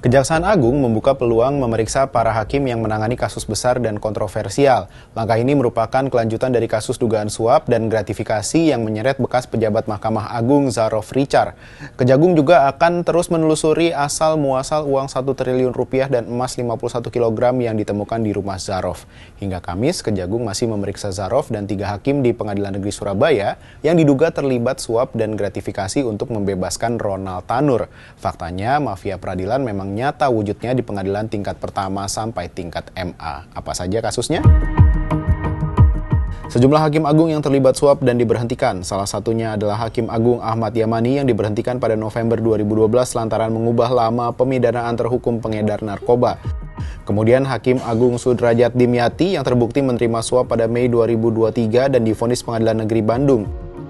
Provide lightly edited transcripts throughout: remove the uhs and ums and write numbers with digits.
Kejaksaan Agung membuka peluang memeriksa para hakim yang menangani kasus besar dan kontroversial. Langkah ini merupakan kelanjutan dari kasus dugaan suap dan gratifikasi yang menyeret bekas pejabat Mahkamah Agung Zarof Richard. Kejagung juga akan terus menelusuri asal-muasal uang 1 triliun rupiah dan emas 51 kg yang ditemukan di rumah Zarof. Hingga Kamis, Kejagung masih memeriksa Zarof dan 3 hakim di Pengadilan Negeri Surabaya yang diduga terlibat suap dan gratifikasi untuk membebaskan Ronald Tanur. Faktanya, mafia peradilan memang nyata wujudnya di pengadilan tingkat pertama sampai tingkat MA. Apa saja kasusnya? Sejumlah hakim agung yang terlibat suap dan diberhentikan. Salah satunya adalah Hakim Agung Ahmad Yamani yang diberhentikan pada November 2012 lantaran mengubah lama pemidanaan terhukum pengedar narkoba. Kemudian Hakim Agung Sudrajat Dimyati yang terbukti menerima suap pada Mei 2023 dan divonis Pengadilan Negeri Bandung.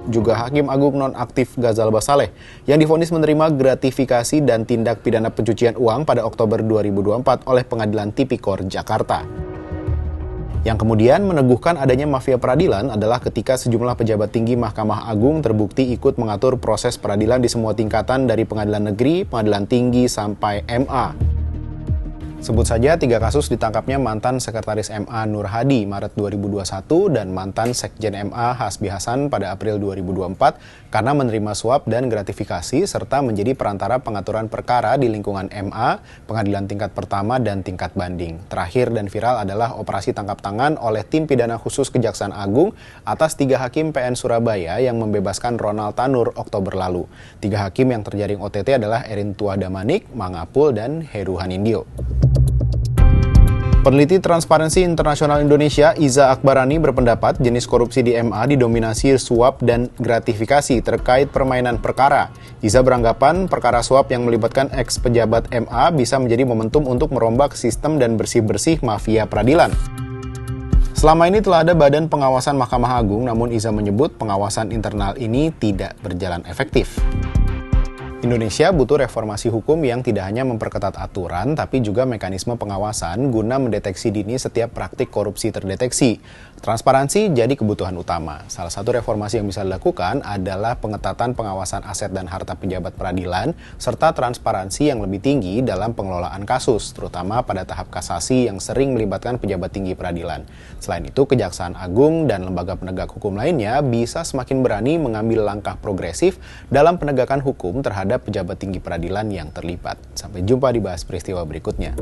Juga Hakim Agung nonaktif Ghazal Basaleh yang divonis menerima gratifikasi dan tindak pidana pencucian uang pada Oktober 2024 oleh Pengadilan Tipikor Jakarta. Yang kemudian meneguhkan adanya mafia peradilan adalah ketika sejumlah pejabat tinggi Mahkamah Agung terbukti ikut mengatur proses peradilan di semua tingkatan dari Pengadilan Negeri, Pengadilan Tinggi, sampai MA. Sebut saja 3 kasus ditangkapnya mantan Sekretaris MA Nur Hadi Maret 2021 dan mantan Sekjen MA Hasbi Hasan pada April 2024 karena menerima suap dan gratifikasi serta menjadi perantara pengaturan perkara di lingkungan MA, Pengadilan Tingkat Pertama dan Tingkat Banding. Terakhir dan viral adalah operasi tangkap tangan oleh tim pidana khusus Kejaksaan Agung atas 3 hakim PN Surabaya yang membebaskan Ronald Tanur Oktober lalu. 3 hakim yang terjaring OTT adalah Erin Tuah Damanik, Mangapul, dan Heru Hanindyo. Peneliti Transparansi Internasional Indonesia, Iza Akbarani berpendapat jenis korupsi di MA didominasi suap dan gratifikasi terkait permainan perkara. Iza beranggapan perkara suap yang melibatkan ex-pejabat MA bisa menjadi momentum untuk merombak sistem dan bersih-bersih mafia peradilan. Selama ini telah ada Badan Pengawasan Mahkamah Agung, namun Iza menyebut pengawasan internal ini tidak berjalan efektif. Indonesia butuh reformasi hukum yang tidak hanya memperketat aturan, tapi juga mekanisme pengawasan guna mendeteksi dini setiap praktik korupsi terdeteksi. Transparansi jadi kebutuhan utama. Salah satu reformasi yang bisa dilakukan adalah pengetatan pengawasan aset dan harta pejabat peradilan, serta transparansi yang lebih tinggi dalam pengelolaan kasus, terutama pada tahap kasasi yang sering melibatkan pejabat tinggi peradilan. Selain itu, Kejaksaan Agung dan lembaga penegak hukum lainnya bisa semakin berani mengambil langkah progresif dalam penegakan hukum terhadap pejabat tinggi peradilan yang terlibat. Sampai jumpa di Bahas Peristiwa berikutnya.